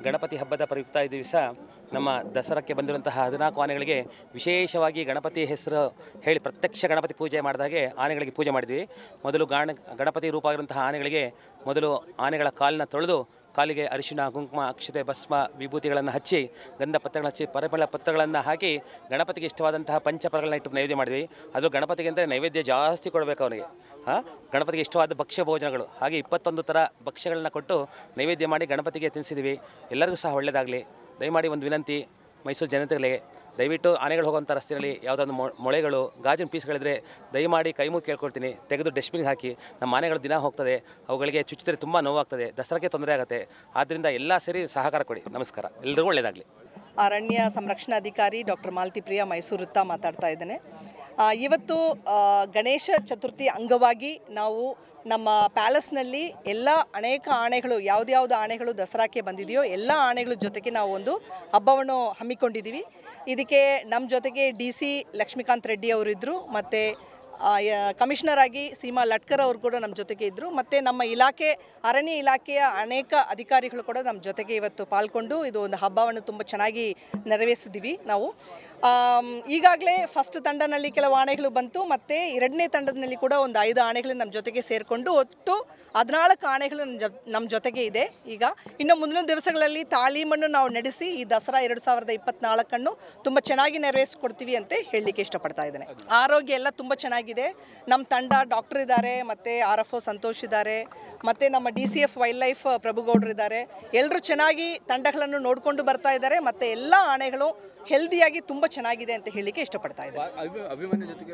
ಗಣಪತಿ ಹಬ್ಬದ ಪ್ರಯುಕ್ತ ಈ ದಿವಸ ನಮ್ಮ ದಸರಾಕ್ಕೆ ಬಂದಿರುವಂತಹ 14 ಆನೆಗಳಿಗೆ ವಿಶೇಷವಾಗಿ ಗಣಪತಿ ಹೆಸರು ಹೇಳಿ ಪ್ರತ್ಯಕ್ಷ ಗಣಪತಿ ಪೂಜೆ ಮಾಡಿದಾಗೆ ಆನೆಗಳಿಗೆ ಪೂಜೆ ಮಾಡಿದ್ವಿ. ಮೊದಲು ಗಣಪತಿ ರೂಪ ಆಗಿರುವಂತಹ ಆನೆಗಳಿಗೆ ಮೊದಲು ಆನೆಗಳ ಕಾಲನ್ನ ತೊಳೆದು ಕಾಲಿಗೆ ಅರಿಶಿಣ, ಕುಂಕುಮ, ಅಕ್ಷತೆ, ಭಸ್ಮ, ವಿಭೂತಿಗಳನ್ನು ಹಚ್ಚಿ, ಗಂಧ ಪತ್ರಗಳನ್ನು ಹಚ್ಚಿ, ಪರಿಮಳ ಪತ್ರಗಳನ್ನು ಹಾಕಿ ಗಣಪತಿಗೆ ಇಷ್ಟವಾದಂತಹ ಪಂಚಫಲಗಳನ್ನ ಇಟ್ಟು ನೈವೇದ್ಯ ಮಾಡಿದ್ವಿ. ಅದು ಗಣಪತಿಗೆ ಅಂದರೆ ನೈವೇದ್ಯ ಜಾಸ್ತಿ ಕೊಡಬೇಕು ಅವನಿಗೆ. ಗಣಪತಿಗೆ ಇಷ್ಟವಾದ ಭಕ್ಷ್ಯ ಭೋಜನಗಳು ಹಾಗೆ 21 ಥರ ಭಕ್ಷ್ಯಗಳನ್ನ ಕೊಟ್ಟು ನೈವೇದ್ಯ ಮಾಡಿ ಗಣಪತಿಗೆ ತಿನ್ನಿಸಿದ್ವಿ. ಎಲ್ಲರಿಗೂ ಸಹ ಒಳ್ಳೆಯದಾಗಲಿ. ದಯಮಾಡಿ ಒಂದು ವಿನಂತಿ ಮೈಸೂರು ಜನತೆಗಳಿಗೆ, ದಯವಿಟ್ಟು ಆನೆಗಳು ಹೋಗುವಂಥ ರಸ್ತೆಯಲ್ಲಿ ಯಾವುದಾದ್ರು ಮೊಳೆಗಳು, ಗಾಜಿನ ಪೀಸ್ಗಳಿದ್ರೆ ದಯಮಾಡಿ ಕೈ ಮುಗಿ ಕೇಳ್ಕೊಳ್ತೀನಿ, ತೆಗೆದು ಡಸ್ಟ್ಬಿನ್ಗೆ ಹಾಕಿ. ನಮ್ಮ ಆನೆಗಳು ದಿನ ಹೋಗ್ತದೆ, ಅವುಗಳಿಗೆ ಚುಚ್ಚಿದ್ರೆ ತುಂಬ ನೋವಾಗ್ತದೆ, ದಸರಾಕ್ಕೆ ತೊಂದರೆ ಆಗುತ್ತೆ. ಆದ್ದರಿಂದ ಎಲ್ಲ ಸೇರಿ ಸಹಕಾರ ಕೊಡಿ. ನಮಸ್ಕಾರ, ಎಲ್ಲರಿಗೂ ಒಳ್ಳೆಯದಾಗಲಿ. ಅರಣ್ಯ ಸಂರಕ್ಷಣಾಧಿಕಾರಿ ಡಾಕ್ಟರ್ ಮಾಲತಿ ಪ್ರಿಯಾ, ಮೈಸೂರು ವೃತ್ತ ಮಾತಾಡ್ತಾ ಇದ್ದೇನೆ. ಇವತ್ತು ಗಣೇಶ ಚತುರ್ಥಿ ಅಂಗವಾಗಿ ನಾವು ನಮ್ಮ ಪ್ಯಾಲೇಸ್ನಲ್ಲಿ ಅನೇಕ ಆನೆಗಳು, ಯಾವ್ದು ಆನೆಗಳು ದಸರಾಕ್ಕೆ ಬಂದಿದೆಯೋ ಎಲ್ಲ ಆನೆಗಳ ಜೊತೆಗೆ ನಾವು ಒಂದು ಹಬ್ಬವನ್ನು ಹಮ್ಮಿಕೊಂಡಿದ್ದೀವಿ. ಇದಕ್ಕೆ ನಮ್ಮ ಜೊತೆಗೆ DC ಲಕ್ಷ್ಮೀಕಾಂತ್ ರೆಡ್ಡಿ ಅವರಿದ್ದರು, ಮತ್ತು ಕಮಿಷನರ್ ಆಗಿ ಸೀಮಾ ಲಟ್ಕರ್ ಅವರು ಕೂಡ ನಮ್ಮ ಜೊತೆಗೆ ಇದ್ದರು, ಮತ್ತು ನಮ್ಮ ಅರಣ್ಯ ಇಲಾಖೆಯ ಅನೇಕ ಅಧಿಕಾರಿಗಳು ಕೂಡ ನಮ್ಮ ಜೊತೆಗೆ ಇವತ್ತು ಪಾಲ್ಗೊಂಡು ಇದು ಒಂದು ಹಬ್ಬವನ್ನು ತುಂಬ ಚೆನ್ನಾಗಿ ನೆರವೇರಿಸಿದ್ದೀವಿ. ನಾವು ಈಗಾಗಲೇ ಫಸ್ಟ್ ತಂಡದಲ್ಲಿ ಕೆಲವು ಆನೆಗಳು ಬಂತು, ಮತ್ತು 2ನೇ ತಂಡದಲ್ಲಿ ಕೂಡ ಒಂದು 5 ಆನೆಗಳು ನಮ್ಮ ಜೊತೆಗೆ ಸೇರಿಕೊಂಡು ಒಟ್ಟು 14 ಆನೆಗಳು ನಮ್ಮ ಜೊತೆಗೆ ಇದೆ. ಈಗ ಇನ್ನು ಮುಂದಿನ ದಿವಸಗಳಲ್ಲಿ ತಾಲೀಮನ್ನು ನಾವು ನಡೆಸಿ ಈ ದಸರಾ 2024 ತುಂಬ ಚೆನ್ನಾಗಿ ನೆರವೇರಿಸ್ಕೊಡ್ತೀವಿ ಅಂತ ಹೇಳಲಿಕ್ಕೆ ಇಷ್ಟಪಡ್ತಾ ಇದ್ದೇನೆ. ಆರೋಗ್ಯ ಎಲ್ಲ ತುಂಬ ಚೆನ್ನಾಗಿದೆ. ನಮ್ಮ ತಂಡ ಡಾಕ್ಟರ್ ಇದ್ದಾರೆ, ಮತ್ತು RFO ಸಂತೋಷ್ ಇದ್ದಾರೆ, ಮತ್ತು ನಮ್ಮ DCF ವೈಲ್ಡ್ ಲೈಫ್ ಪ್ರಭುಗೌಡರು ಇದ್ದಾರೆ. ಎಲ್ಲರೂ ಚೆನ್ನಾಗಿ ತಂಡಗಳನ್ನು ನೋಡಿಕೊಂಡು ಬರ್ತಾ ಇದ್ದಾರೆ, ಮತ್ತು ಎಲ್ಲ ಆನೆಗಳು ಹೆಲ್ದಿಯಾಗಿ ತುಂಬ ಚೆನ್ನಾಗಿದೆ ಅಂತ ಹೇಳಲಿಕ್ಕೆ ಇಷ್ಟಪಡ್ತಾ ಇದ್ದಾರೆ. ಅಭಿಮನ್ಯು ಜೊತೆಗೆ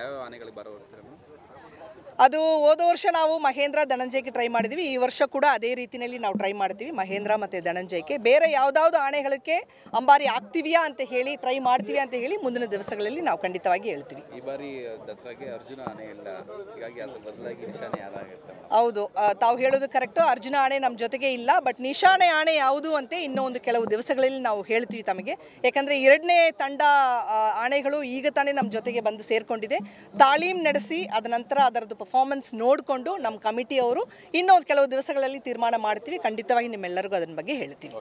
ಯಾವ ಆನೆಗಳಿಗೆ ಭಾರವಹಿಸ್ತಾರೆ? ಅದು ಹೋದ ವರ್ಷ ನಾವು ಮಹೇಂದ್ರ, ಧನಂಜಯಕ್ಕೆ ಟ್ರೈ ಮಾಡಿದ್ವಿ. ಈ ವರ್ಷ ಕೂಡ ಅದೇ ರೀತಿಯಲ್ಲಿ ನಾವು ಟ್ರೈ ಮಾಡ್ತೀವಿ, ಮಹೇಂದ್ರ ಮತ್ತು ಧನಂಜಯಕ್ಕೆ. ಬೇರೆ ಯಾವುದಾವುದು ಆನೆಗಳಿಗೆ ಅಂಬಾರಿ ಆಗ್ತೀವಿಯಾ ಅಂತ ಹೇಳಿ ಟ್ರೈ ಮಾಡ್ತೀವಿ ಅಂತ ಹೇಳಿ ಮುಂದಿನ ದಿವಸಗಳಲ್ಲಿ ನಾವು ಖಂಡಿತವಾಗಿ ಹೇಳ್ತೀವಿ. ಈ ಬಾರಿ ದಸರಾಗೆ ಅರ್ಜುನ ಆನೆ ಇಲ್ಲ, ಹೀಗಾಗಿ ಅದರ ಬದಲಾಗಿ ನಿಶಾನೆ ಯಾರಾಗುತ್ತೆ? ಹೌದು, ತಾವು ಹೇಳೋದು ಕರೆಕ್ಟು. ಅರ್ಜುನ ಆನೆ ನಮ್ಮ ಜೊತೆಗೆ ಇಲ್ಲ, ಬಟ್ ನಿಶಾನೆ ಆನೆ ಯಾವುದು ಅಂತ ಇನ್ನೂ ಒಂದು ಕೆಲವು ದಿವಸಗಳಲ್ಲಿ ನಾವು ಹೇಳ್ತೀವಿ ತಮಗೆ. ಯಾಕಂದರೆ 2ನೇ ತಂಡ ಆನೆಗಳು ಈಗ ತಾನೇ ನಮ್ಮ ಜೊತೆಗೆ ಬಂದು ಸೇರಿಕೊಂಡಿದೆ. ತಾಲೀಮ್ ನಡೆಸಿ ಅದ ನಂತರ ಅದರದ್ದು ಪರ್ಫಾರ್ಮೆನ್ಸ್ ನೋಡಿಕೊಂಡು ನಮ್ಮ ಕಮಿಟಿಯವರು ಇನ್ನೊಂದು ಕೆಲವು ದಿವಸಗಳಲ್ಲಿ ತೀರ್ಮಾನ ಮಾಡ್ತೀವಿ. ಖಂಡಿತವಾಗಿ ನಿಮ್ಮೆಲ್ಲರಿಗೂ ಅದರ ಬಗ್ಗೆ ಹೇಳ್ತೀವಿ.